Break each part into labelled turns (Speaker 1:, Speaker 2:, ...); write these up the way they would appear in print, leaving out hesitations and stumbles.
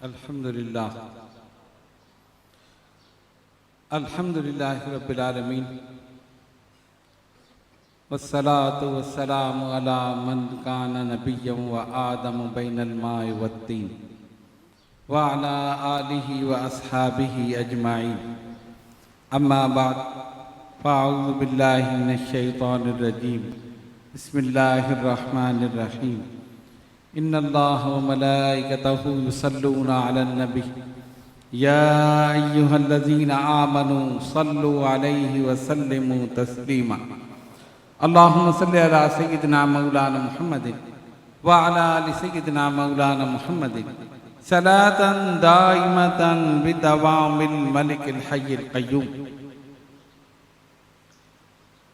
Speaker 1: अल्हम्दुलिल्लाह अल्हम्दुलिल्लाहि रब्बिल आलमीन वस्सलातु वस्सलामु अला मन काना नबिय्यन व आदम बैनल माइ वत्तीन व अला आलिहि व अस्हाबिहि अजमाइन अम्मा बाद फ़अऊज़ु बिल्लाहि मिनश शैतानिर रजीम बिस्मिल्लाहिर रहमानिर रहीम इन्नल्लाह व मलाइकतहु युसल्लूना अलन नबी या अय्युहल्लज़ीना आमनू सल्लु अलैहि व सल्लिमू तस्लीमा अल्लाहुम्मा सल्लि अला सय्यिदिना मौलाना मुहम्मदिन व अला आलि सय्यिदिना मौलाना मुहम्मदिन सलातन दाइमतन बिदवामिल मलिकिल हय्यिल क़य्यूम।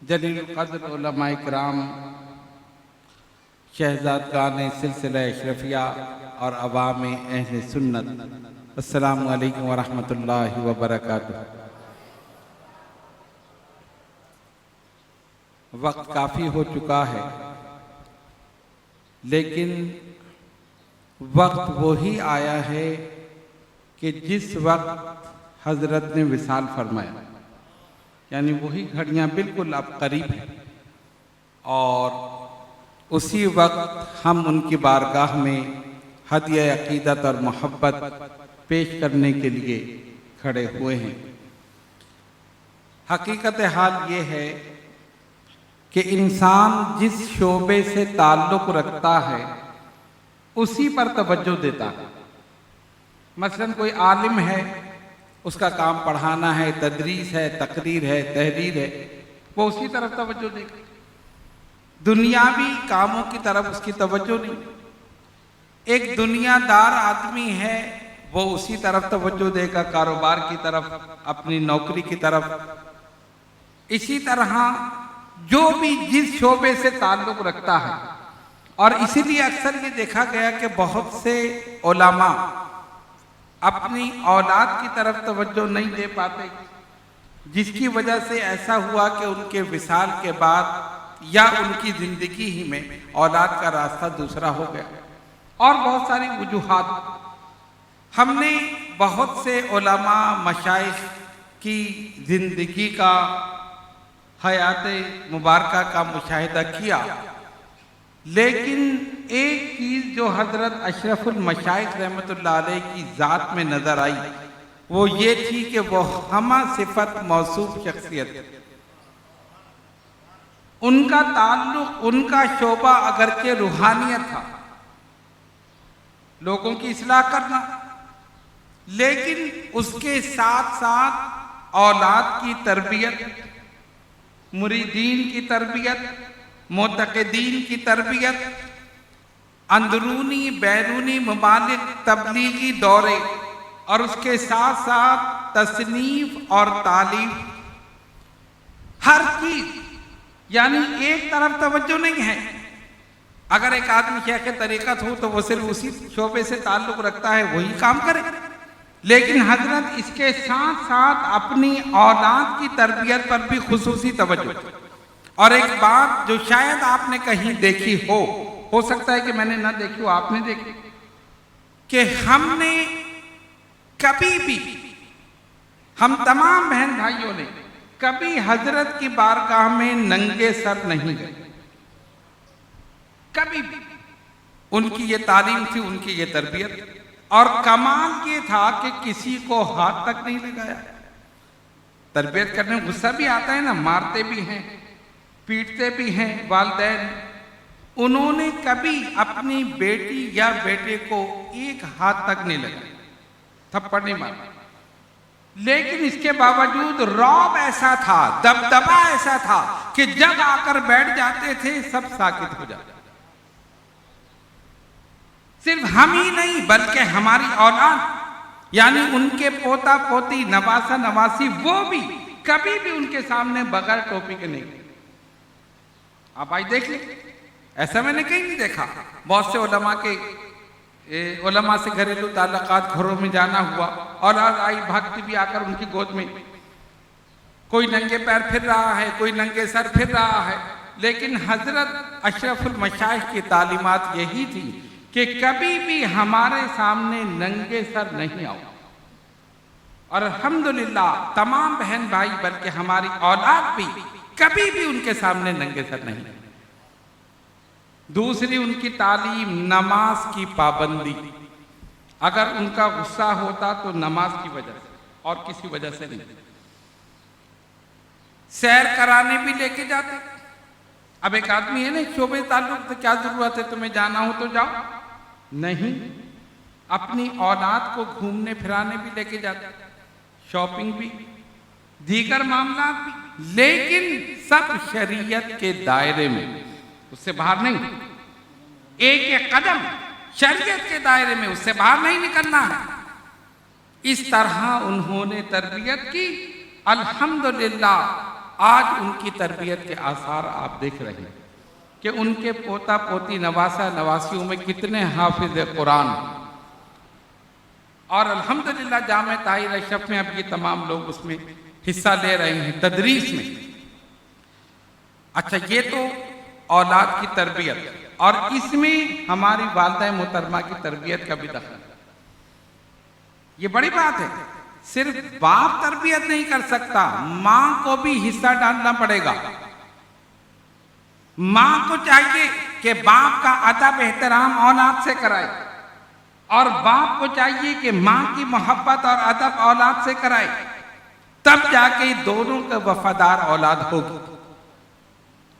Speaker 1: जलीलुल क़द्र उलमाए किराम, शहज़ादगान सिलसिला अशरफिया और अवाम अहले सुन्नत, अस्सलामु अलैकुम व रहमतुल्लाहि व बरकातुहू। वक्त काफ़ी हो चुका है, लेकिन वक्त वही आया है कि जिस वक्त हज़रत ने विसाल फरमाया, यानी वही घड़ियाँ बिल्कुल अब करीब हैं और उसी वक्त हम उनकी बारगाह में हदिया अक़ीदत और मोहब्बत पेश करने के लिए खड़े हुए हैं। हकीकत हाल ये है कि इंसान जिस शोबे से ताल्लुक़ रखता है उसी पर तवज्जो देता है। मसलन कोई आलिम है, उसका काम पढ़ाना है, तदरीस है, तकरीर है, तहरीर है, वो उसी तरफ तवज्जो देगा। दुनियावी कामों की तरफ उसकी तवज्जो नहीं। एक दुनियादार आदमी है, वो उसी तरफ तवज्जो देगा, कारोबार की तरफ, अपनी नौकरी की तरफ। इसी तरह जो भी जिस शोबे से ताल्लुक़ रखता है, और इसीलिए अक्सर ये देखा गया कि बहुत से उलमा अपनी औलाद की तरफ तवज्जो नहीं दे पाते, जिसकी वजह से ऐसा हुआ कि उनके विसाल के बाद या उनकी ज़िंदगी ही में औलाद का रास्ता दूसरा हो गया। और बहुत सारी वजूहात, हमने बहुत से उलमा मशाइख की ज़िंदगी का, हयाते मुबारका का मुशाहिदा किया, लेकिन एक चीज़ जो हज़रत अशरफुल मशाइख रहमतुल्लाह अलैह की ज़ात में नज़र आई, वो ये थी कि वो हमा सिफत मौसूफ शख्सियत, उनका ताल्लुक़, उनका शोबा अगरचे रूहानियत था, लोगों की इस्लाह करना, लेकिन उसके साथ साथ औलाद की तरबियत, मुरीदीन की तरबियत, मोतक़दीन की तरबियत, अंदरूनी बैरूनी ममालिक तबलीगी दौरे, और उसके साथ साथ तसनीफ और तालीम, हर चीज़, यानी एक तरफ तवज्जो नहीं है। अगर एक आदमी शेख तरीक़त हो तो वो सिर्फ उसी शोबे से ताल्लुक़ रखता है, वही काम करे, लेकिन हजरत इसके साथ साथ अपनी औलाद की तरबियत पर भी खुसूसी तवज्जो। और एक बात जो शायद आपने कहीं देखी हो सकता है कि मैंने ना देखी हो, आपने देखी, कि हमने कभी भी, हम तमाम बहन भाइयों ने कभी हजरत की बारगाह में नंगे सर नहीं गए, कभी भी। उनकी ये तालीम थी, उनकी ये तरबियत, और कमाल ये था कि किसी को हाथ तक नहीं लगाया। तरबियत करने में गुस्सा भी आता है ना, मारते भी हैं, पीटते भी हैं वालिदैन। उन्होंने कभी अपनी बेटी या बेटे को एक हाथ तक नहीं लगाया, थप्पड़ नहीं मारा, लेकिन इसके बावजूद रौब ऐसा था, दबदबा ऐसा था कि जब आकर बैठ जाते थे सब साकित हो जाते। सिर्फ हम ही नहीं बल्कि हमारी औलाद, यानी उनके पोता पोती, नवासा नवासी, वो भी कभी भी उनके सामने बगैर टोपी के नहीं। आप आज देख लें, ऐसा मैंने कहीं नहीं देखा। बहुत से उलमा से घरेलू ताल्लुकात, घरों में जाना हुआ और आज आई भक्त भी आकर उनकी गोद में, कोई नंगे पैर फिर रहा है, कोई नंगे सर फिर रहा है। लेकिन हजरत अशरफुल मशाइख की तालीमात यही थी कि कभी भी हमारे सामने नंगे सर नहीं आओ। और अल्हम्दुलिल्लाह तमाम बहन भाई बल्कि हमारी औलाद भी कभी भी उनके सामने नंगे सर नहीं। दूसरी उनकी तालीम, नमाज की पाबंदी। अगर उनका गुस्सा होता तो नमाज की वजह से और किसी वजह से नहीं। सैर कराने भी लेके जाते। अब एक आदमी है ना, शोबे ताल्लुक से क्या जरूरत है, तुम्हें जाना हो तो जाओ, नहीं। अपनी औलाद को घूमने फिराने भी लेके जाते, शॉपिंग भी, दीगर मामला भी, लेकिन सब शरीयत के दायरे में, उससे बाहर नहीं। एक एक कदम शरीयत के दायरे में, उससे बाहर नहीं निकलना है। इस तरह उन्होंने तरबियत की। अल्हम्दुलिल्लाह आज उनकी तरबियत के आसार आप देख रहे हैं कि उनके पोता पोती, नवासा नवासियों में कितने हाफिज कुरान। और अल्हम्दुलिल्लाह जामे ताहिर अशरफ में अब ये तमाम लोग उसमें हिस्सा ले रहे हैं, तदरीस में। अच्छा, ये तो औलाद की तरबियत, और इसमें हमारी वालिदा मोहतरमा की तरबियत का भी दखल। ये बड़ी बात है। सिर्फ बाप तरबियत नहीं कर सकता, मां को भी हिस्सा डालना पड़ेगा। मां को चाहिए कि बाप का अदब एहतराम औलाद से कराए, और बाप को चाहिए कि मां की मोहब्बत और अदब औलाद से कराए। तब जाके दोनों का वफादार औलाद होगी।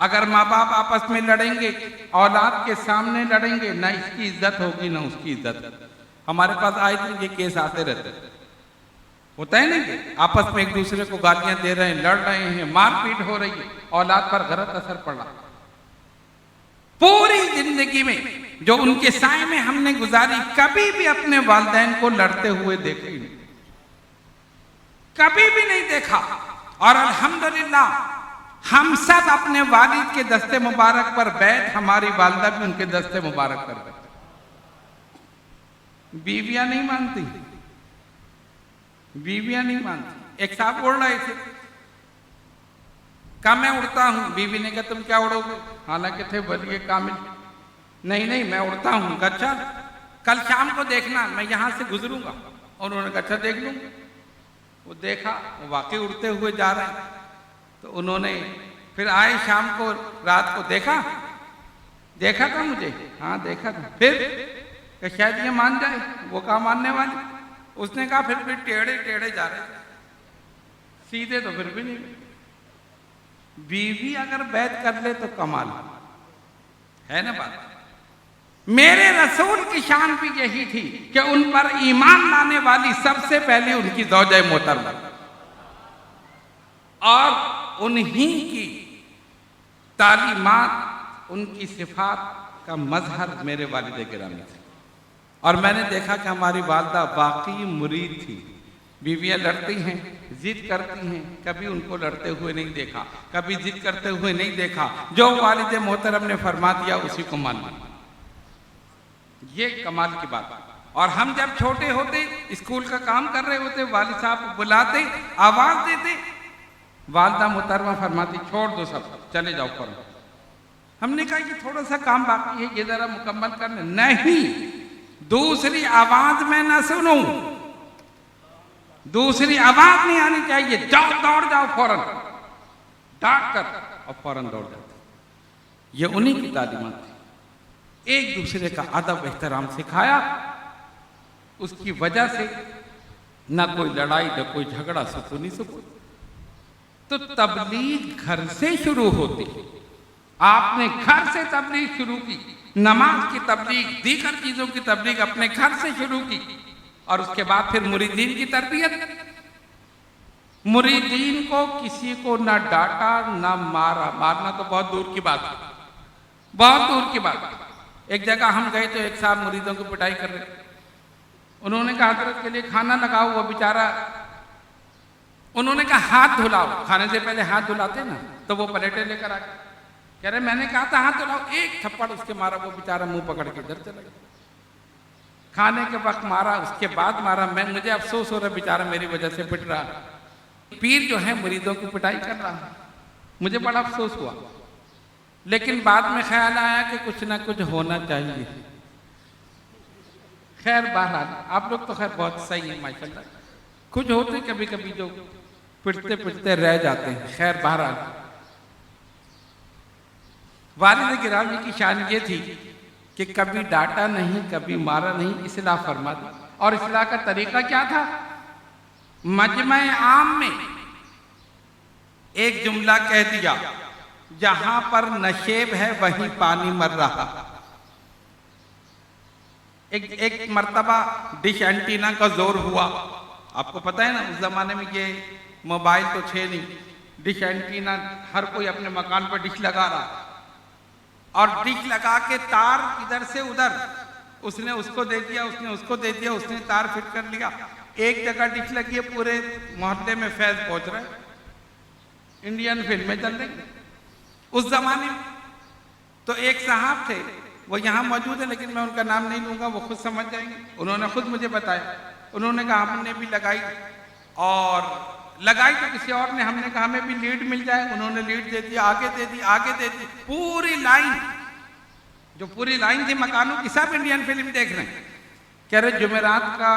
Speaker 1: अगर माँ बाप आपस में लड़ेंगे, औलाद के सामने लड़ेंगे, ना इसकी इज्जत होगी ना उसकी इज्जत। हमारे पास आए दिन ये केस आते रहते, होता है ना कि आपस में एक दूसरे को गालियां दे रहे हैं, लड़ रहे हैं, मारपीट हो रही है, औलाद पर गलत असर पड़ रहा। पूरी जिंदगी में जो उनके साए में हमने गुजारी, कभी भी अपने वालिदैन को लड़ते हुए देखे नहीं, कभी भी नहीं देखा। और अल्हम्दुलिल्लाह हम सब अपने वालिद के दस्ते मुबारक पर बैठ, हमारी वालिदा भी उनके दस्ते मुबारक पर बैठ। बीवियां नहीं मानती, बीवियां नहीं मानती। एक साहब उड़ रहे थे, कहा मैं उड़ता हूं। बीवी ने कहा तुम क्या उड़ोगे, हालांकि थे वली कामिल। नहीं नहीं मैं उड़ता हूं। अच्छा कल शाम को देखना, मैं यहां से गुजरूंगा। और उन्होंने कहा अच्छा देख लूंगा। वो देखा, वो वाकई उड़ते हुए जा रहे हैं। तो उन्होंने फिर आए शाम को, रात को देखा था मुझे, हाँ देखा था। फिर कि शायद ये मान जाए, वो कहा मानने वाली। उसने कहा फिर भी टेढ़े टेढ़े जा रहे, सीधे तो फिर भी नहीं। बीवी अगर बैत कर ले तो कमाल है ना बात। मेरे रसूल की शान भी यही थी कि उन पर ईमान लाने वाली सबसे पहले उनकी ज़ौजा मोहतरमा, और उन्हीं की तालीमात, उनकी सिफात का मजहर मेरे वालिदे गिरामी थे। और मैंने देखा कि हमारी वालिदा वाकई मुरीद थी। बीवियां लड़ती हैं, जिद करती हैं, कभी उनको लड़ते हुए नहीं देखा, कभी जिद करते हुए नहीं देखा। जो वालिदे मोहतरम ने फरमा दिया उसी को मानना, ये कमाल की बात। और हम जब छोटे होते, स्कूल का काम कर रहे होते, वालिद साहब बुलाते, आवाज देते, वालिदा मोहतरमा फरमाती छोड़ दो सब, चले जाओ करो। हमने कहा कि थोड़ा सा काम बाकी है, ये जरा मुकम्मल करने। नहीं, दूसरी आवाज में ना सुनूं, दूसरी आवाज नहीं आनी चाहिए। जाओ, दौड़ जाओ फौरन, डांट कर और फौरन दौड़ जाते। ये उन्हीं की तालीमात थी। एक दूसरे का अदब एहतराम सिखाया, उसकी वजह से ना कोई लड़ाई, ना कोई झगड़ा, सुकूनी सुकून। तो तबलीग घर से शुरू होती। आपने घर से तबलीग शुरू की, नमाज की तबलीग, दीगर चीजों की तबलीग अपने घर से शुरू की। और उसके बाद फिर मुरीदीन की तरबियत। मुरीदीन को किसी को ना डांटा ना मारा, मारना तो बहुत दूर की बात है, बहुत दूर की बात। एक जगह हम गए तो एक साहब मुरीदों की पिटाई कर रहे। उन्होंने कहा हजरत के लिए खाना लगाओ। वो बेचारा, उन्होंने कहा हाथ धुलाओ, खाने से पहले हाथ धुलाते ना, तो वो प्लेटें लेकर आ गए। कह रहे मैंने कहा था हाथ धुलाओ, एक थप्पड़ उसके मारा, वो बेचारा मुंह पकड़ के इधर चला गया। खाने के वक्त मारा, उसके बाद मारा। मुझे अफसोस हो रहा, बेचारा मेरी वजह से पिट रहा। पीर जो है मुरीदों की पिटाई कर रहा, मुझे बड़ा अफसोस हुआ। लेकिन बाद में ख्याल आया कि कुछ ना कुछ होना चाहिए। खैर बहरहाल आप लोग तो खैर बहुत सही है माशाल्लाह। कुछ होते कभी कभी जो पिटते पिटते रह जाते हैं। खैर बहरहाल वालिद गिरामी की शान ये थी कि कभी डांटा नहीं, कभी मारा नहीं, इस्लाह फरमा दी। और इस्लाह का तरीका क्या था? मजमे आम में एक जुमला कह दिया, जहां पर नशेब है वहीं पानी मर रहा। एक मर्तबा डिश एंटीना का जोर हुआ। आपको पता है ना, उस जमाने में ये मोबाइल तो छे नहीं, डिश एंटीना हर कोई अपने मकान पर डिश लगा रहा, और डिश लगा के तार इधर से उधर, उसने उसको दे दिया, उसने उसको दे दिया, उसने तार फिट कर लिया। एक जगह डिश लगी है, पूरे मोहल्ले में फैज पहुंच रहा है, इंडियन फिल्में चल रही। उस जमाने में तो एक साहब थे, वो यहाँ मौजूद है लेकिन मैं उनका नाम नहीं लूंगा, वो खुद समझ जाएंगे। उन्होंने खुद मुझे बताया, उन्होंने कहा हमने भी लगाई, और लगाई तो किसी और ने, हमने कहा हमें भी लीड मिल जाए, उन्होंने लीड दे दी, आगे दे दी, आगे दे दी, पूरी लाइन, जो पूरी लाइन थी मकानों की, सब इंडियन फिल्म देख रहे हैं। कह रहे जुमेरात का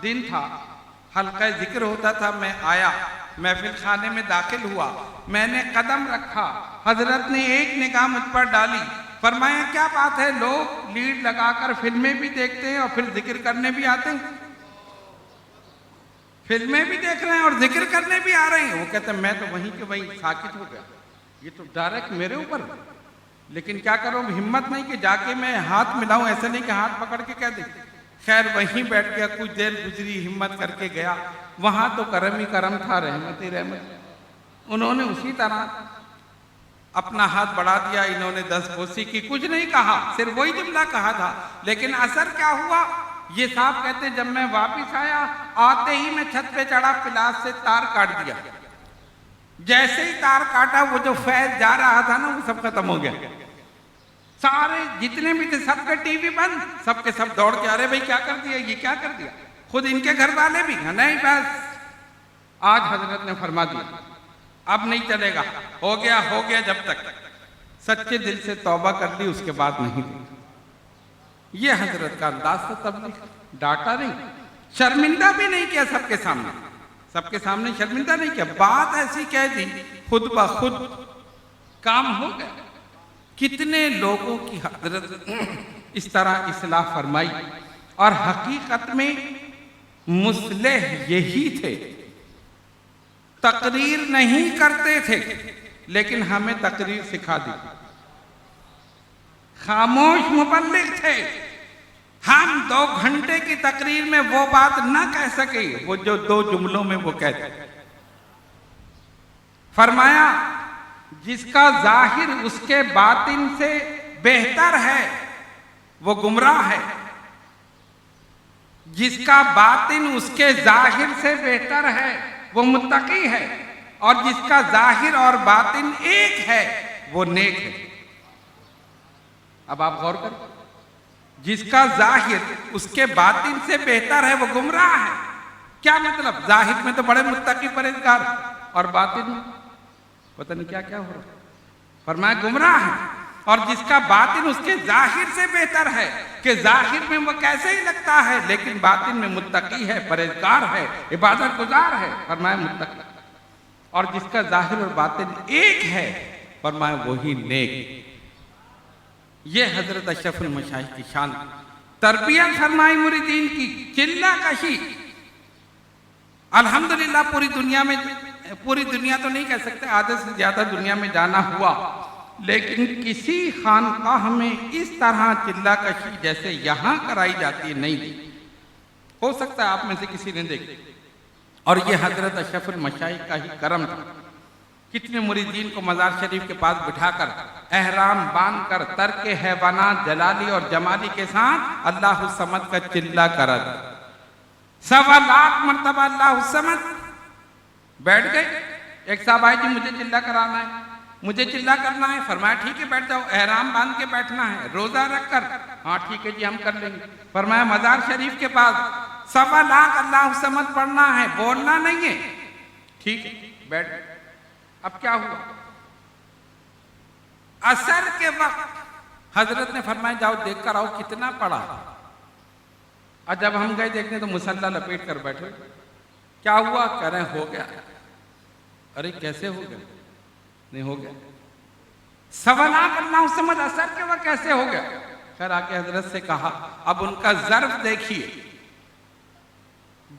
Speaker 1: दिन था, हल्का जिक्र होता था, मैं आया, महफिल खाने में दाखिल हुआ, मैंने कदम रखा, हजरत ने एक निगाह मुझ पर डाली, फरमाया क्या बात है, लोग लीड लगाकर फिल्में भी देखते हैं और फिर जिक्र करने भी आते हैं, फिल्में भी देख रहे हैं और जिक्र करने भी आ रहे हैं। वो कहते हैं मैं तो वहीं के वहीं साकित हो गया, ये तो डायरेक्ट मेरे ऊपर। लेकिन क्या करूं, हिम्मत नहीं कि जाके मैं हाथ मिलाऊं, ऐसा नहीं कि हाथ पकड़ के कह दे। खैर वहीं बैठ गया, कुछ देर गुजरी, हिम्मत करके गया, वहां तो करम ही करम था, रहमत ही रहमत। उन्होंने उसी तरह अपना हाथ बढ़ा दिया, इन्होंने 10 कोसी की, कुछ नहीं कहा, सिर्फ वही जुमला कहा था। लेकिन असर क्या हुआ, ये साहब कहते जब मैं वापिस आया, आते ही मैं छत पे चढ़ा, पिलास से तार काट दिया। जैसे ही तार काटा, वो जो फैज जा रहा था ना, वो सब खत्म हो गया। सारे जितने भी थे सबके टीवी बंद, सबके सब दौड़ के, अरे भाई क्या कर दिया, ये क्या कर दिया। खुद इनके घर वाले भी, नहीं बस आज हजरत ने फरमा दिया, अब नहीं चलेगा, हो गया, जब तक सच्चे दिल से तौबा कर ली उसके बाद नहीं दी। ये हजरत का अंदाज था तबलीग, डांटा नहीं, शर्मिंदा भी नहीं किया, सबके सामने शर्मिंदा नहीं किया, बात ऐसी कह दी, खुद ब खुद काम हो गया। कितने लोगों की हजरत इस तरह इस्लाह फरमाई, और हकीकत में मुस्लिह यही थे, तकरीर नहीं करते थे लेकिन हमें तकरीर सिखा दी, खामोश मुबल्लिग थे। हम 2 घंटे की तकरीर में वो बात ना कह सके, वो जो 2 जुमलों में वो कहते। फरमाया जिसका जाहिर उसके बातिन से बेहतर है वो गुमराह है, जिसका बातिन उसके जाहिर से बेहतर है वो मुत्तकी है, और जिसका जाहिर और बातिन एक है वो नेक है। अब आप गौर करें, जिसका जाहिर उसके बातिन से बेहतर है वो गुमराह है। क्या मतलब, जाहिर में तो बड़े मुत्तकी परहेजगार, और बातिन में पता नहीं क्या क्या हो रहा है। फरमाया गुमराह है, और जिसका बातिन उसके जाहिर से बेहतर है, कि जाहिर में वो कैसे ही लगता है लेकिन बातिन में मुत्तकी है, परहेजगार है, इबादत गुजार है, फरमाया मुत्तकी। और जिसका जाहिर और बातिन एक है, फरमाया वही नेक। ये हजरत अशरफुल मशाइख की शान, तरबियत फरमाई मुरीदीन की, चिल्ला कशी। अल्हम्दुलिल्लाह पूरी दुनिया तो नहीं कह सकते, आधे से ज्यादा दुनिया में जाना हुआ, लेकिन किसी खानकाह में इस तरह चिल्ला कशी जैसे यहाँ कराई जाती है नहीं दी। हो सकता है आप में से किसी ने देखी, और ये हजरत अशरफुल मशाइख का ही करम था। कितने मुरीदीन को मजार शरीफ के पास बिठाकर, एहराम बांध कर, तर्क हैवानात जलाली और जमाली के साथ अल्लाह समद का चिल्ला करा, 1.25 लाख मरतबा अल्लाह समद। बैठ गए, एक साहब आए जी मुझे चिल्ला कराना है, मुझे चिल्ला करना है। फरमाया ठीक है बैठ जाओ, एहराम बांध के बैठना है, रोजा रख कर। हाँ ठीक है जी हम कर लेंगे। फरमाया मजार शरीफ के पास 1.25 लाख अल्लाह समद पढ़ना है, बोलना नहीं है। ठीक है बैठ। अब क्या हुआ, असर के वक्त हजरत ने फरमाया जाओ देख कर आओ कितना पढ़ा। और जब हम गए देखने तो मुसल्ला लपेट कर बैठे। क्या हुआ? कह रहे हो गया। अरे कैसे हो गया? नहीं हो गया। सवाल अल्लाह समझ असर के वह कैसे हो गया? खैर आके हजरत से कहा, अब उनका ज़र्फ देखिए,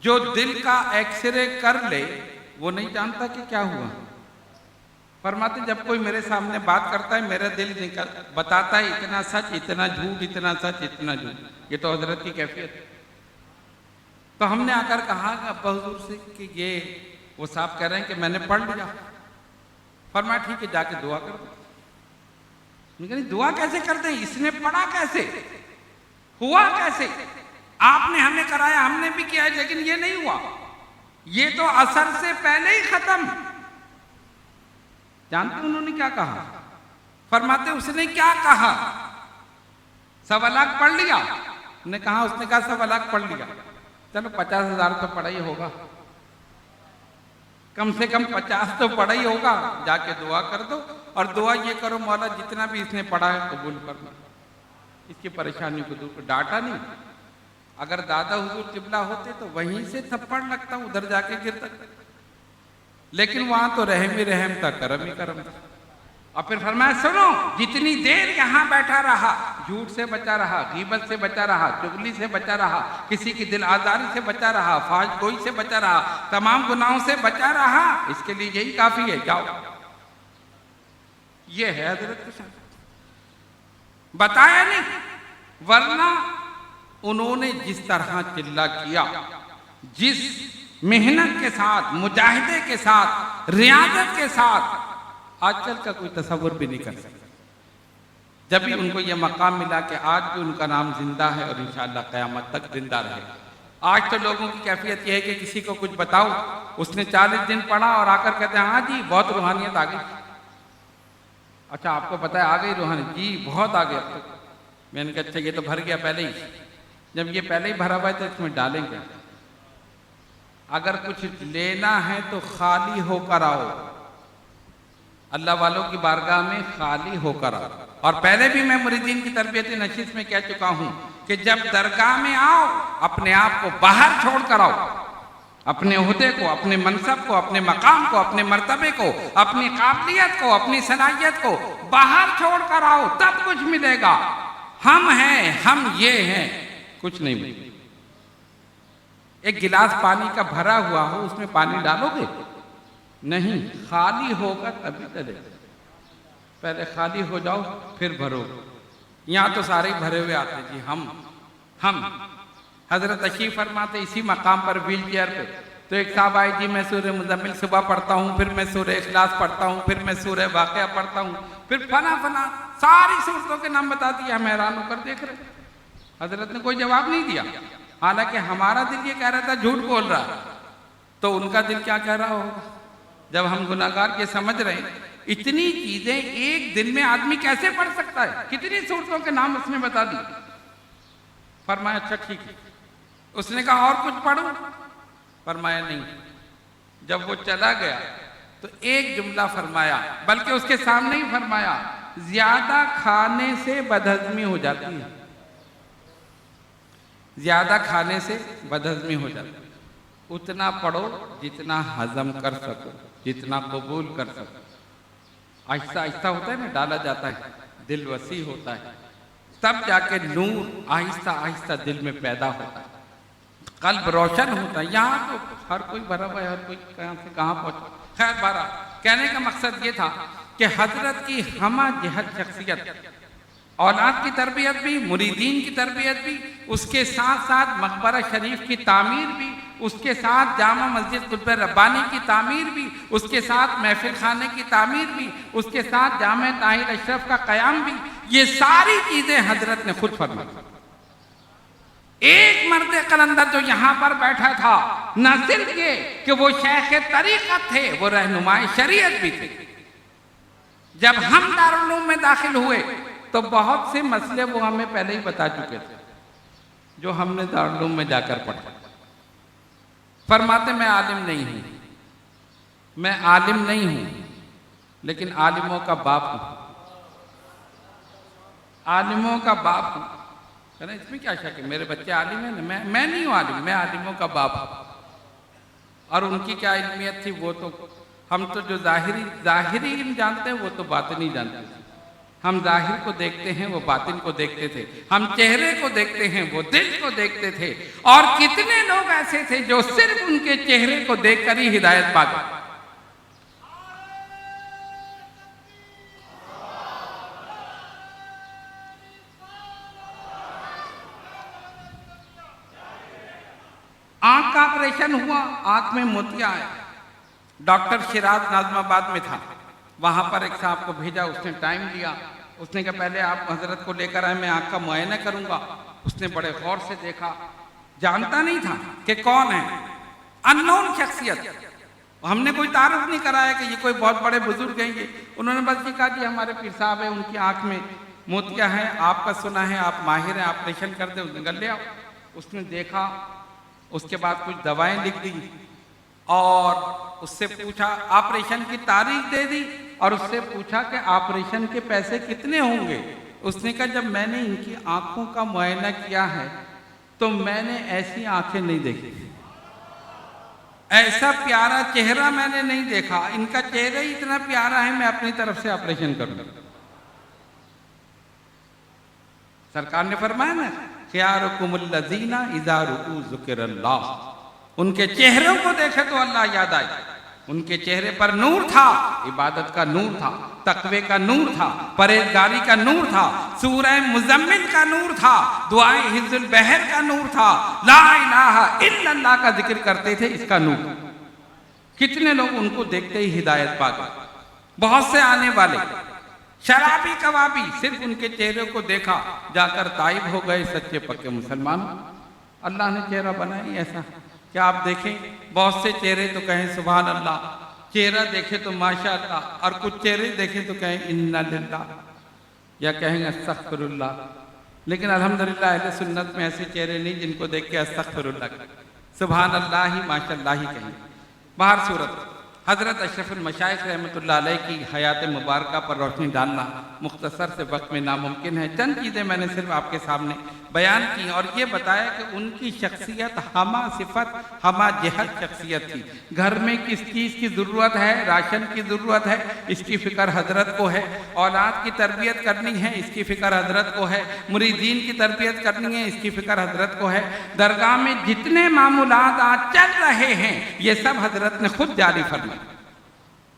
Speaker 1: जो दिल का एक्सरे कर ले वो नहीं जानता कि क्या हुआ। फरमाते जब कोई मेरे सामने बात करता है मेरा दिल निकल बताता है इतना सच इतना झूठ, इतना सच इतना झूठ। ये तो हजरत की कैफियत है। तो हमने आकर कहा अब्बा हुजूर से कि ये वो साहब कह रहे हैं कि मैंने पढ़ लिया। फरमाया ठीक है, जाके दुआ कर दो। नहीं दुआ कैसे करते हैं? इसने पढ़ा कैसे? हुआ कैसे? आपने हमें कराया, हमने भी किया, लेकिन ये नहीं हुआ। ये तो असर से पहले ही खत्म। जानते उन्होंने क्या कहा? फरमाते उसने क्या कहा? 1.25 लाख पढ़ लिया। ने कहा, उसने कहा 1.25 लाख पढ़ लिया। चलो 50,000 तो पढ़ा ही होगा, कम से कम 50 तो पढ़ा ही होगा। जाके दुआ कर दो और दुआ ये करो, मौला जितना भी इसने पढ़ा है कबूल करना, इसकी परेशानी को दूर कर। डांटा नहीं। अगर दादा हुजूर किबला होते तो वहीं से थप्पड़ लगता, उधर जाके गिरता। लेकिन वहां तो रहम ही रहम था, करम ही करम था। और फिर फरमाया सुनो, जितनी देर यहाँ बैठा रहा, झूठ से बचा रहा, गीबत से बचा रहा, चुगली से बचा रहा, किसी की दिल आजारी से बचा रहा, फाज गोई से बचा रहा, तमाम गुनाहों से बचा रहा, इसके लिए यही काफी है। जाओ, ये है हजरत की शान। बताया नहीं, वरना उन्होंने जिस तरह चिल्ला किया, जिस मेहनत के साथ, मुजाहिदे के साथ, रियाजत के साथ, आजकल का कोई तसव्वुर भी नहीं कर सकता। जब भी उनको यह मकाम मिला कि आज भी उनका नाम जिंदा है और इंशाअल्लाह क़यामत तक जिंदा रहेगा। आज तो लोगों की कैफियत यह है कि किसी को कुछ बताओ, उसने 40 दिन पढ़ा और आकर कहते हैं हाँ जी बहुत रूहानियत आ गई। अच्छा आपको पता है आ गई रूहानियत? जी बहुत आ गया। मैंने कहा अच्छा ये तो भर गया पहले ही। जब ये पहले ही भरा हुआ है तो इसमें डालेंगे। अगर कुछ लेना है तो खाली होकर आओ, अल्लाह वालों की बारगाह में खाली होकर आओ। और पहले भी मैं मुरीदीन की तरबियत नशीस में कह चुका हूं कि जब दरगाह में आओ अपने आप को बाहर छोड़ कर आओ, अपने ओहदे को, अपने मनसब को, अपने मकाम को, अपने मर्तबे को, अपनी काबिलियत को, अपनी सलाहियत को बाहर छोड़ कर आओ, तब कुछ मिलेगा। हम हैं, हम ये हैं, कुछ नहीं मिलेगा। एक गिलास पानी का भरा हुआ हो, उसमें पानी डालोगे? नहीं, खाली होगा तभी चलेगा। पहले खाली हो जाओ फिर भरो। यहाँ तो सारे भरे हुए आते जी। हम हजरत तशरीफ फरमाते इसी मकाम पर व्हील चेयर पे। तो एक साहब आए जी मैं सूरह मुज़म्मिल सुबह पढ़ता हूँ, फिर मैं सूरह इखलास पढ़ता हूँ, फिर मैं सूरह वाक़िया पढ़ता हूँ, फिर फना फना सारी सूरतों के नाम बता दिया। हम हैरान होकर देख रहे। हजरत ने कोई जवाब नहीं दिया। हालांकि हमारा दिल ये कह रहा था झूठ बोल रहा है, तो उनका दिल क्या कह रहा होगा? जब हम गुनाहगार ये समझ रहे हैं, इतनी चीजें एक दिन में आदमी कैसे पढ़ सकता है? कितनी सूरतों के नाम उसने बता दी। फरमाया अच्छा ठीक है। उसने कहा और कुछ पढ़ो? फरमाया नहीं। जब वो चला गया तो एक जुमला फरमाया, बल्कि उसके सामने ही फरमाया, ज्यादा खाने से बदहजमी हो जाती है। ज्यादा खाने से बदहजमी हो जाती है। उतना पढ़ो जितना हजम कर सको, जितना कबूल कर सको। आहिस्ता आहिस्ता होता है ना, डाला जाता है, दिल वसी होता है, तब जाके नूर आहिस्ता आहिस्ता दिल में पैदा होता है, कल्ब रोशन होता है। यहाँ तो हर कोई भरा हुआ है, हर कोई कहाँ से कहाँ पहुँचा। खैर बारा कहने का मकसद ये था कि हजरत की हमा जहत शख्सियत, औलाद की तरबियत भी, मुरीदीन की तरबियत भी, उसके साथ साथ मकबरा शरीफ की तामीर भी, उसके साथ जामा मस्जिद कुतुब रब्बानी की तामीर भी, उसके साथ महफिल खाने की तामीर भी, उसके साथ जामे ताहिर अशरफ का क़याम भी, ये सारी चीजें हजरत ने खुद फरमाई। एक मर्द कलंदर जो यहाँ पर बैठा था, न सिर्फ ये कि वो शेख तरीक़त थे, वो रहनुमाए शरीयत भी थे। जब हम दारुल उलूम में दाखिल हुए तो बहुत से मसले वो हमें पहले ही बता चुके थे, जो हमने दारुल उलूम में जाकर पढ़ा। फरमाते मैं आलिम नहीं हूं, मैं आलिम नहीं हूं, लेकिन आलिमों का बाप हूं, आलिमों का बाप हूं। कहना इसमें क्या शक है, मेरे बच्चे आलिम है ना, मैं नहीं हूँ आलिम, मैं आलिमों का बाप हूँ। और उनकी क्या इल्मियत थी वो तो, हम तो जो जाहिरी इल्म जानते हैं वो तो बातिनी जानते थे। हम जाहिर को देखते हैं, वो बातिन को देखते थे। हम चेहरे को देखते हैं, वो दिल को देखते थे। और कितने लोग ऐसे थे जो सिर्फ उनके चेहरे को देखकर ही हिदायत पा गए। आंख का ऑपरेशन हुआ, आंख में मोतिया आया। डॉक्टर शिराज नाजमाबाद में था, वहां पर एक साहब को भेजा, उसने टाइम लिया। उसने कहा पहले आप हजरत को लेकर आए, मैं आंख का मुआयना करूंगा। उसने बड़े गौर से देखा, जानता नहीं था कि कौन है, अननोन शख्सियत। हमने कोई तारुफ नहीं कराया कि ये कोई बहुत बड़े बुजुर्ग हैं ये। उन्होंने बस ये कहा कि हमारे पीर साहब है, उनकी आंख में मोतिया है, आपका सुना है, आप माहिर हैं, ऑपरेशन कर दे। उसने कर लिया। उसने देखा, उसके बाद कुछ दवाएं लिख दी और उससे पूछा, ऑपरेशन की तारीख दे दी और उससे पूछा कि ऑपरेशन के पैसे कितने होंगे। उसने कहा जब मैंने इनकी आंखों का मुआयना किया है तो मैंने ऐसी आंखें नहीं देखी, ऐसा प्यारा चेहरा मैंने नहीं देखा। इनका चेहरा ही इतना प्यारा है, मैं अपनी तरफ से ऑपरेशन करूंगा। सरकार ने फरमाया ना, ख़ियारुकुमुल लज़ीना इज़ा रुअू ज़ुकिरल्लाह, उनके चेहरों को देखे तो अल्लाह याद आए। उनके चेहरे पर नूर था, इबादत का नूर था, तकवे का नूर था, परहेजगारी का नूर था, सूरह मुज़म्मिल का नूर था, दुआए हिज़्जुल बहर का नूर था, ला इलाहा इल्लल्लाह का जिक्र करते थे, इसका नूर। कितने लोग उनको देखते ही हिदायत पा गए। बहुत से आने वाले शराबी कवाबी सिर्फ उनके चेहरे को देखा, जाकर ताइब हो गए, सच्चे पक्के मुसलमान। अल्लाह ने चेहरा बनाई ऐसा। क्या आप देखें बहुत से चेहरे तो कहें सुभान अल्लाह, चेहरा देखे तो माशा अल्लाह, और कुछ चेहरे देखें तो कहें इन्ना लिल्लाह या कहेंगे अस्तगफिरुल्लाह। लेकिन अल्हम्दुलिल्लाह अहले सुन्नत में ऐसे चेहरे नहीं जिनको देख के अस्तगफिरुल्लाह, सुभान अल्लाह ही माशाअल्लाह ही कहें। बाहर सूरत हज़रत अशरफुल मशाइख रहमतुल्लाह अलैह की हयात मुबारका पर रोशनी डालना मुख्तसर से वक्त में नामुमकिन है। चंद चीज़ें मैंने सिर्फ आपके सामने बयान की और ये बताया कि उनकी शख्सियत हमा सिफत हमा जहत शख्सियत थी। घर में किस चीज़ की ज़रूरत है, राशन की ज़रूरत है, इसकी फ़िक्र हज़रत को है। औलाद की तरबियत करनी है, इसकी फ़िक्र हज़रत को है। मुरीदीन की तरबियत करनी है, इसकी फ़िक्र हज़रत को है। दरगाह में जितने मामूलात आज चल रहे हैं ये सब हज़रत ने खुद जारी फरमाए।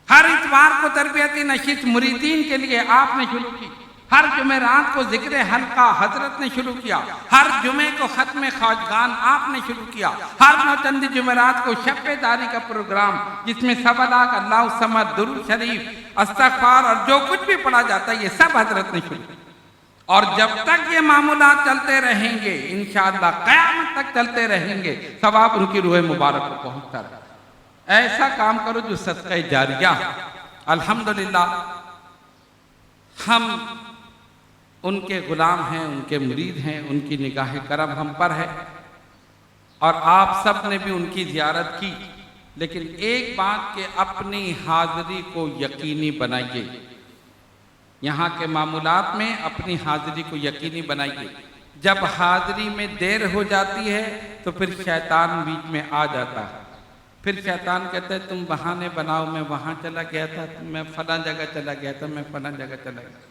Speaker 1: हर इतवार को तरबियती नशीद मुरीदीन के लिए आपने शुरू की। हर जुमेरात को जिक्र हल्का हजरत ने शुरू किया। हर जुमे को खत्म ख्वाजगान आपने शुरू किया। हर नौचंदी जुमेरात को शब्बेदारी का प्रोग्राम जिसमें सवा लाख अल्लाह समद दुरूद शरीफ इस्तग़फ़ार और जो कुछ भी पढ़ा जाता है ये सब हजरत ने शुरू किया। और जब तक ये मामूलात चलते रहेंगे इंशाअल्लाह क़यामत तक चलते रहेंगे, सवाब उनकी रूह मुबारक को पहुँचता रहेगा। ऐसा काम करो जो सदक़ा जारिया। अल्हम्दुलिल्लाह हम उनके गुलाम हैं, उनके मुरीद हैं, उनकी निगाह करम हम पर है और आप सब ने भी उनकी ज़ियारत की। लेकिन एक बात के अपनी हाज़िरी को यकीनी बनाइए, यहाँ के मामूलात में अपनी हाज़िरी को यकीनी बनाइए। जब हाज़िरी में देर हो जाती है तो फिर शैतान बीच में आ जाता है। फिर शैतान कहता है तुम बहाने बनाओ, मैं वहाँ चला गया था, मैं फलां जगह चला गया था, मैं फलां जगह चला गया।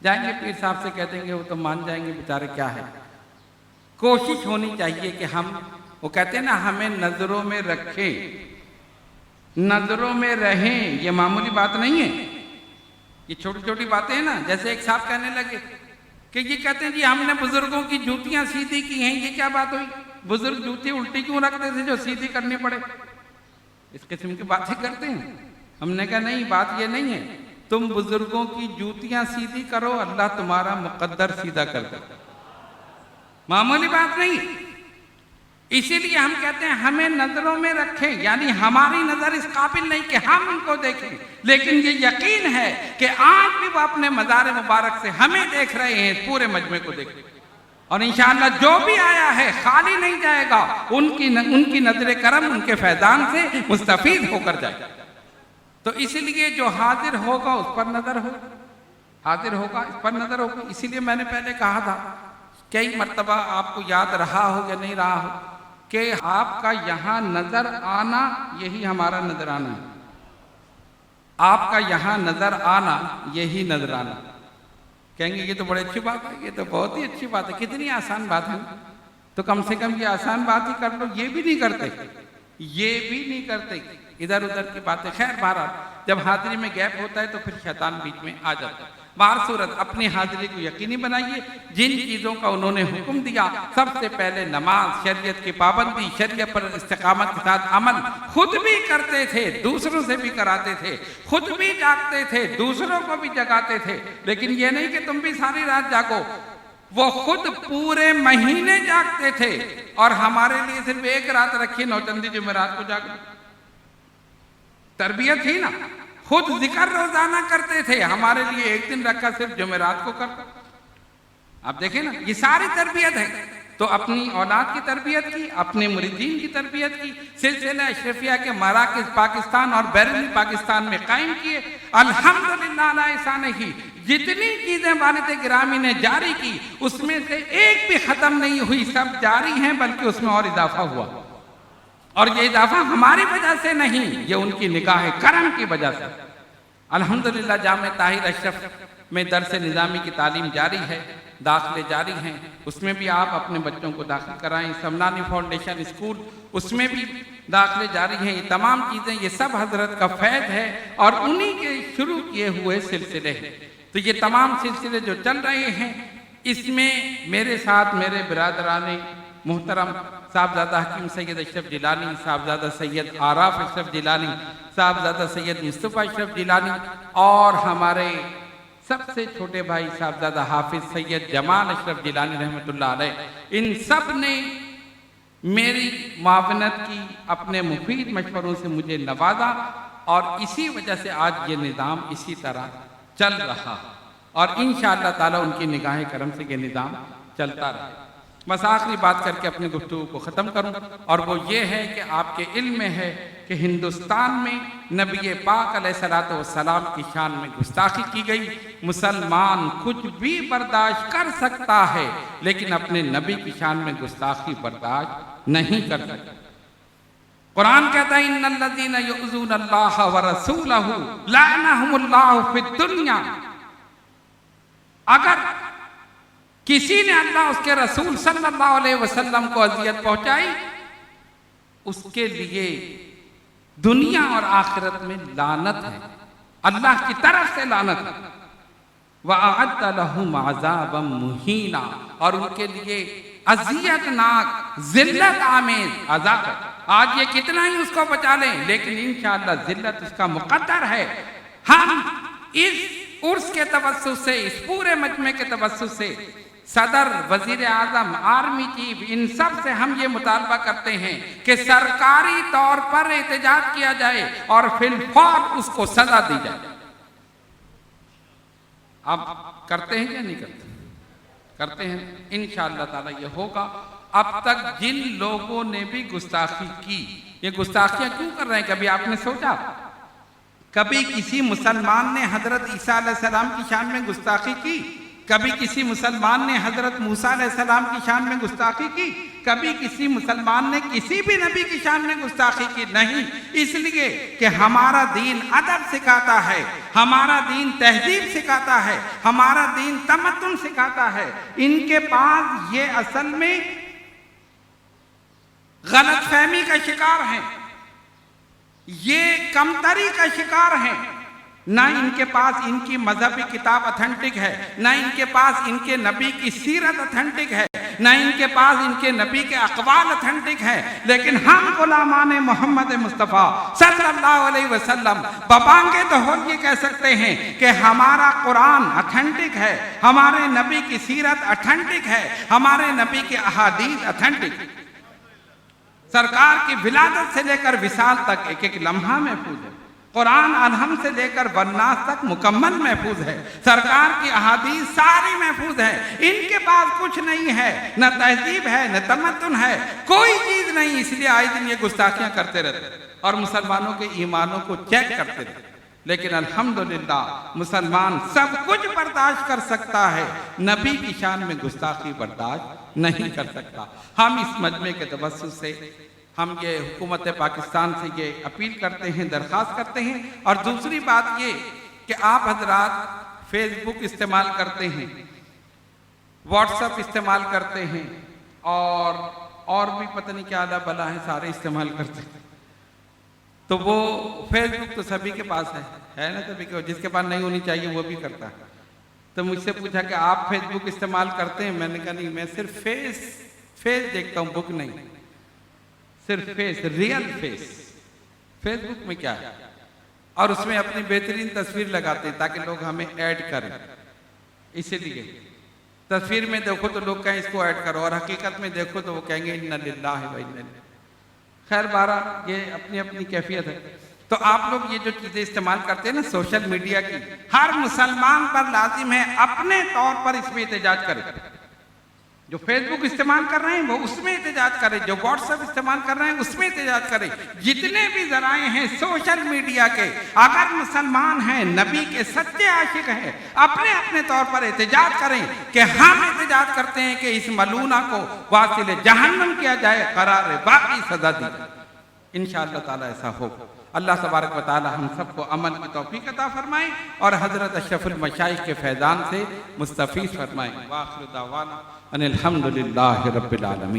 Speaker 1: जाएंगे पीर साहब से कह देंगे, वो तो मान जाएंगे बेचारे, क्या है। कोशिश होनी चाहिए कि हम, वो कहते हैं ना, हमें नज़रों में रखें, नज़रों में रहें। ये मामूली बात नहीं है, ये छोटी छोटी बातें हैं ना। जैसे एक साहब कहने लगे कि ये कहते हैं जी हमने बुजुर्गों की जूतियाँ सीधी की हैं, ये क्या बात हुई? बुजुर्ग जूती उल्टी क्यों रखते थे जो सीधी करनी पड़े? इस किस्म की बातें करते हैं। हमने कहा नहीं, बात ये नहीं है, तुम बुजुर्गों की जूतियां सीधी करो, अल्लाह तुम्हारा मुकद्दर सीधा कर दे। मामूली बात नहीं। इसीलिए हम कहते हैं हमें नजरों में रखें, यानी हमारी नजर इस काबिल नहीं कि हम उनको देखें, लेकिन ये यकीन है कि आज भी वो अपने मज़ार मुबारक से हमें देख रहे हैं, पूरे मजमे को देख रहे हैं। और इंशाअल्लाह जो भी आया है खाली नहीं जाएगा, उनकी नजर करम उनके फैजान से मुस्तफीद होकर जाएगा। तो इसीलिए जो हाजिर होगा उस पर नजर होगा, हाजिर होगा इस पर नजर होगा। इसीलिए मैंने पहले कहा था कई मर्तबा आपको याद रहा हो या नहीं रहा हो कि आपका यहाँ नजर आना यही हमारा नजराना है, आपका यहाँ नजर आना यही नजराना। कहेंगे ये तो बड़ी अच्छी बात है, ये तो बहुत ही अच्छी बात है, कितनी आसान बात है। तो कम से कम ये आसान बात ही कर लो, ये भी नहीं करते, ये भी नहीं करते, इधर उधर की बातें। खैर बहरहाल जब हाजिरी में गैप होता है तो फिर शैतान बीच में आ जाता है। बार सूरत अपनी हाजिरी को यकीनी बनाइए। जिन चीज़ों का उन्होंने हुक्म दिया, सबसे पहले नमाज, शरीयत की पाबंदी, शरीयत पर इस्तिकामत के साथ अमल, खुद भी करते थे, दूसरों से भी कराते थे, खुद भी जागते थे, दूसरों को भी जगाते थे। लेकिन ये नहीं कि तुम भी सारी रात जागो, वो खुद पूरे महीने जागते थे और हमारे लिए सिर्फ एक रात रखी, नौचंदी जुमेरात को जागो। तरबियत थी ना, खुद जिक्र रोजाना करते थे, हमारे लिए एक दिन रखा सिर्फ जुमेरात को करता। आप देखें ना, ये सारी तरबियत है। तो अपनी औलाद की तरबियत की, अपने मुरीदीन की तरबियत की, सिलसिला अशरफिया के मराकिज़ पाकिस्तान और बैरूनी पाकिस्तान में कायम किए। अल्हम्दुलिल्लाह अला इहसानिही, जितनी चीजें वालिद गिरामी ने जारी की उसमें से एक भी खत्म नहीं हुई, सब जारी हैं, बल्कि उसमें और इजाफा हुआ। और ये इजाफा हमारी वजह से नहीं, ये उनकी निगाह करम की वजह से। अल्हम्दुलिल्लाह जामे ताहिर अशरफ में दरस निज़ामी की तालीम जारी है, दाखिले जारी हैं, उसमें भी आप अपने बच्चों को दाखिल कराएं। समनानी फाउंडेशन स्कूल, उसमें भी दाखिले जारी हैं। ये तमाम चीज़ें, ये सब हजरत का फैज़ है और उन्हीं के शुरू किए हुए सिलसिले हैं। तो ये तमाम सिलसिले जो चल रहे हैं, इसमें मेरे साथ मेरे बिरादराने मोहतरम साहबजादा हकीम सैयद अशरफ जिलानी, साहबजादा सैयद आराफ अशरफ जिलानी, साहबजादा सैयद मुस्तफ़ा अशरफ जिलानी और हमारे सबसे छोटे भाई साहबजादा हाफिज सैयद जमाल अशरफ जिलानी रहमतुल्लाह अलैह, इन सब ने मेरी मुआवनत की, अपने मुफीद मशवरों से मुझे नवाजा और इसी वजह से आज ये निज़ाम इसी तरह चल रहा और इंशाअल्लाह ताला उनकी निगाह करम से ये निज़ाम चलता रहे। बस आखिरी बात करके अपनी गुफ्तगू को ख़त्म करूं और वो ये है कि आपके इल्म में है कि हिंदुस्तान में नबी पाक अलैहिस्सलातु वस्सलाम की शान में गुस्ताखी की गई। मुसलमान कुछ भी बर्दाश्त कर सकता है, लेकिन अपने नबी की शान में गुस्ताखी बर्दाश्त नहीं कर सकता। कुरान कहता है इन्नल्लज़ीना युज़ूनल्लाह व रसूलहू लअनहुमुल्लाहु फिद दुनिया। अगर किसी ने अल्लाह उसके रसूल सल्लल्लाहु अलैहि वसल्लम को अजियत पहुंचाई, उसके लिए दुनिया और आखिरत में लानत है, अल्लाह की तरफ से लानत है। वअअद्द लहुम अज़ाबम मुहीना, और उनके लिए अजियतनाक जिल्लत आमेज अज़ाब है। आज ये कितना ही उसको बचा लें, लेकिन इंशाअल्लाह जिल्लत उसका मुक़द्दर है। हम इस उर्स के तवस्सुस से, इस पूरे मजमे के तवस्सुस से सदर, वजीर आजम, आर्मी चीफ, इन सब से हम ये मुतालबा करते हैं कि सरकारी तौर पर एहतजाज किया जाए और फिलहाल उसको सजा दी जाए। आप करते हैं या नहीं करते? करते हैं। इंशाअल्लाह ताला ये होगा। अब तक जिन लोगों ने भी गुस्ताखी की, ये गुस्ताखियां क्यों कर रहे हैं? कभी आपने सोचा? कभी किसी मुसलमान ने हजरत ईसा अलैहिस्सलाम की शान में गुस्ताखी की? कभी किसी मुसलमान ने हजरत मूसा अलैहिस्सलाम की शान में गुस्ताखी की? कभी किसी मुसलमान ने किसी भी नबी की शान में गुस्ताखी की? नहीं, इसलिए कि हमारा दीन अदब सिखाता है, हमारा दीन तहजीब सिखाता है, हमारा दीन तमद्दुन सिखाता है। इनके पास ये असल में गलतफहमी का शिकार हैं, ये कमतरी का शिकार हैं। ना इनके पास इनकी मजहबी किताब ऑथेंटिक है, ना इनके पास इनके नबी की सीरत ऑथेंटिक है, ना इनके पास इनके नबी के अक़वाल ऑथेंटिक है। लेकिन हम गुलामान मोहम्मद मुस्तफ़ा सल्लल्लाहु अलैहि वसल्लम बबांगे तो हो ये कह सकते हैं कि हमारा कुरान ऑथेंटिक है, हमारे नबी की सीरत ऑथेंटिक है, हमारे नबी के अहादीस ऑथेंटिक। सरकार की विलादत से लेकर विसाल तक एक एक लम्हा महफूज है। कुरान अलहम से लेकर वन्नास तक मुकम्मल महफूज है। सरकार की अहादीस सारी महफूज है। इनके पास कुछ नहीं है, न तहजीब है, न तमद्दुन है, कोई चीज नहीं। इसलिए आए दिन ये गुस्ताखियां करते रहते और मुसलमानों के ईमानों को चेक करते रहते। लेकिन अल्हम्दुलिल्लाह मुसलमान सब कुछ बर्दाश्त कर सकता है, नबी की शान में गुस्ताखी बर्दाश्त नहीं कर सकता। हम इस मजमे के तवस्सुत से हम ये हुकूमत पाकिस्तान से ये अपील करते हैं, दरख्वास्त करते हैं। और दूसरी बात ये कि आप हजरात फेसबुक इस्तेमाल करते हैं, व्हाट्सएप इस्तेमाल करते हैं और भी पता नहीं क्या आला बला है, सारे इस्तेमाल करते हैं। तो वो फेसबुक तो सभी के पास है ना, सभी के, जिसके पास नहीं होनी चाहिए वो भी करता है। तो मुझसे पूछा कि आप फेसबुक इस्तेमाल करते हैं? मैंने कहा नहीं, मैं सिर्फ फेस देखता हूँ, बुक नहीं, सिर्फ फेस, रियल फेस। फेसबुक में क्या है, और उसमें अपनी बेहतरीन तस्वीर लगाते हैं ताकि लोग हमें ऐड करें। इसीलिए तस्वीर में देखो तो लोग कहें इसको ऐड करो, और हकीकत में देखो तो वो कहेंगे इन्ना लिल्लाहि व इन्ना इलैहि। खैर बहरहाल ये अपनी अपनी कैफियत है। तो आप लोग ये जो चीज़ें इस्तेमाल करते हैं ना सोशल मीडिया की, हर मुसलमान पर लाजिम है अपने तौर पर इसमें एहतजाज करे। जो फेसबुक इस्तेमाल कर रहे हैं वो उसमें एहतजाज करें, जो व्हाट्सएप इस्तेमाल कर रहे हैं उसमें एहतजाज करें। जितने भी जराए हैं सोशल मीडिया के, अगर मुसलमान हैं, नबी के सच्चे आशिक हैं, अपने अपने तौर पर एहतजाज करें कि हम एहतजाज करते हैं कि इस मलूना को वासिल जहन्नम किया जाए, करार बाकी सजा दी। इंशाअल्लाह ताला ऐसा हो। अल्लाह तबारक व तआला हम सबको अमल की तौफीक अता फरमाए और हज़रत अशरफुल मशाइख के फैज़ान से मुस्तफ़ीज़ फरमाए। व आखिर दावाना अनिल हम्दुलिल्लाहि रब्बिल आलमीन।